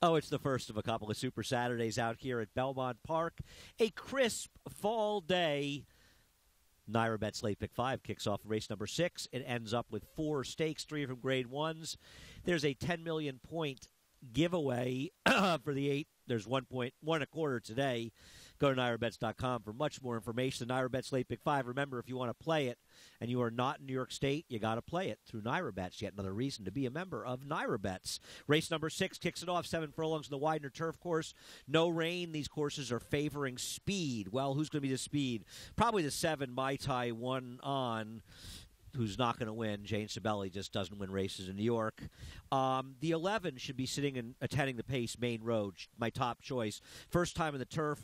Oh, it's the first of a couple of Super Saturdays out here at Belmont Park. A crisp fall day. Naira Bet's Late Pick 5 kicks off race number 6. It ends up with 4 stakes, 3 of them grade 1s. There's a 10 million point giveaway for the 8. There's 1.125 today. Go to NairaBets.com for much more information. The Naira Bet's Late Pick 5. Remember, if you want to play it and you are not in New York State, you got to play it through Naira Bets. Yet another reason to be a member of Naira Bets. Race number 6 kicks it off. 7 furlongs in the Widener Turf Course. No rain. These courses are favoring speed. Well, who's going to be the speed? Probably the 7 Mai Tai 1 on. Who's not going to win. Jane Sibeli just doesn't win races in New York. The 11 should be sitting and attending the pace, Main Road, my top choice. First time in the turf,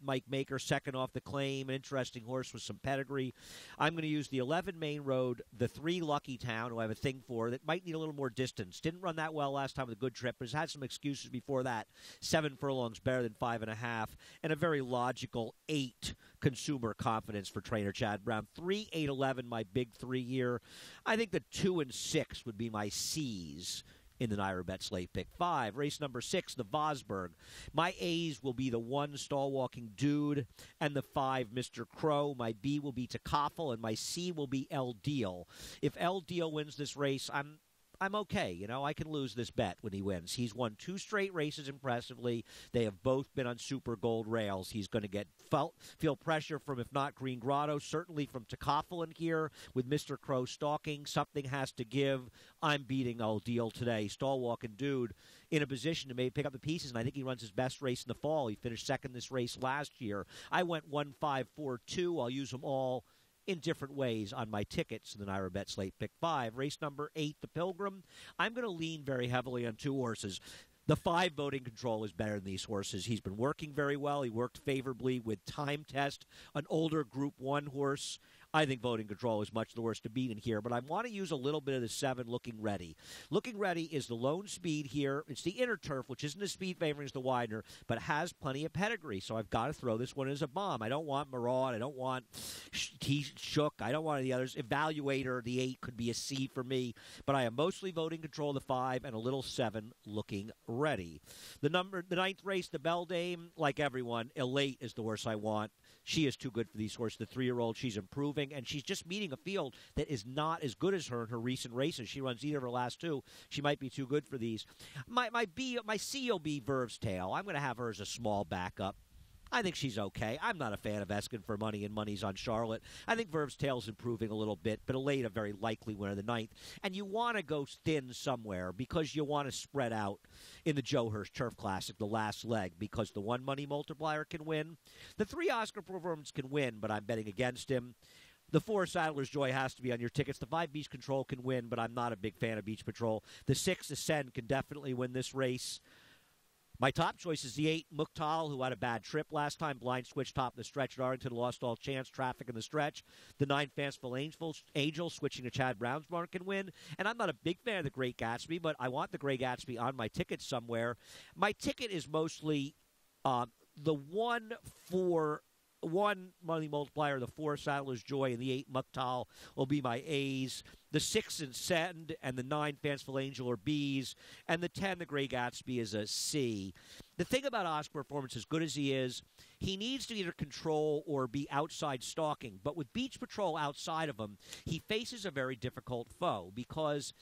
Mike Maker, second off the claim. An interesting horse with some pedigree. I'm going to use the 11 Main Road, the 3 Lucky Town, who I have a thing for, that might need a little more distance. Didn't run that well last time with a good trip, but has had some excuses before that. 7 furlongs better than 5.5, and a very logical 8 consumer confidence for trainer Chad Brown. 3, 8, 11, my big 3 here. I think the 2 and 6 would be my C's in the Naira Bet's Late Pick 5. Race number 6, the Vosburg. My A's will be the 1, Stall Walking Dude, and the 5, Mr. Crow. My B will be Takaffel, and my C will be El Deal. If El Deal wins this race, I'm okay. You know, I can lose this bet when he wins. He's won 2 straight races impressively. They have both been on Super Gold rails. He's going to feel pressure from, if not Green Grotto, certainly from Takaffel in here with Mr. Crow stalking. Something has to give. I'm beating Old Deal today. Stall Walking Dude in a position to maybe pick up the pieces, and I think he runs his best race in the fall. He finished second this race last year. I went 1, 5, 4, 2. I'll use them all in different ways on my tickets in the Naira Bet's Late Pick 5. Race number 8, the Pilgrim. I'm going to lean very heavily on 2 horses. The 5 Voting Control is better than these horses. He's been working very well. He worked favorably with Time Test, an older Group 1 horse. I think Voting Control is much the worst to beat in here, but I want to use a little bit of the 7, Looking Ready. Looking Ready is the lone speed here. It's the inner turf, which isn't as speed favoring as the Widener, but has plenty of pedigree, so I've got to throw this one as a bomb. I don't want Maraud. I don't want Shook. I don't want any of the others. Evaluator, the 8, could be a C for me, but I am mostly Voting Control, the 5, and a little 7, Looking Ready. The 9th race, the Beldame, like everyone, Elate is the horse I want. She is too good for these horses. The 3-year-old, she's improving, and she's just meeting a field that is not as good as her in her recent races. She runs either of her last 2. She might be too good for these. My C will be Verve's Tail. I'm going to have her as a small backup. I think she's okay. I'm not a fan of Eskin for money, and money's on Charlotte. I think Verve's Tail's improving a little bit, but Elate a very likely winner the 9th. And you want to go thin somewhere because you want to spread out in the Joe Hirsch Turf Classic, the last leg, because the 1 money multiplier can win. The 3 Oscar Performance can win, but I'm betting against him. The 4 Saddler's Joy has to be on your tickets. The 5 Beach Control can win, but I'm not a big fan of Beach Patrol. The 6 Ascend can definitely win this race. My top choice is the 8, Mukhtal, who had a bad trip last time. Blind switch top of the stretch at Arlington, lost all chance, traffic in the stretch. The 9, Fanciful Angel, switching to Chad Brown's mark, can win. And I'm not a big fan of the Great Gatsby, but I want the Great Gatsby on my ticket somewhere. My ticket is mostly the 1 money multiplier, the 4 Saddler's Joy, and the 8 Mukhtal will be my A's. The 6 Ascend and the 9 Fanciful Angel are B's. And the 10, the Grey Gatsby, is a C. The thing about Oscar Performance, as good as he is, he needs to either control or be outside stalking. But with Beach Patrol outside of him, he faces a very difficult foe because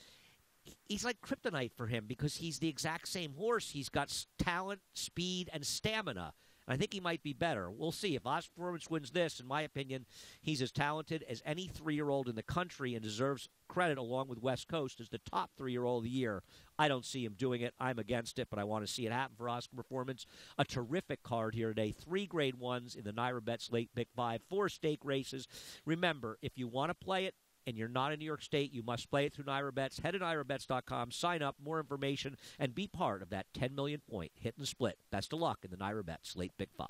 he's like kryptonite for him because he's the exact same horse. He's got talent, speed, and stamina. I think he might be better. We'll see. If Oscar Performance wins this, in my opinion, he's as talented as any 3-year-old in the country and deserves credit along with West Coast as the top 3-year-old of the year. I don't see him doing it. I'm against it, but I want to see it happen for Oscar Performance. A terrific card here today. 3 grade 1s in the Naira Bet's Late Pick 5. 4 stake races. Remember, if you want to play it, and you're not in New York State, you must play it through Naira Bets. Head to NairaBets.com, sign up, more information, and be part of that 10 million point hit and split. Best of luck in the Naira Bets Late Pick 5.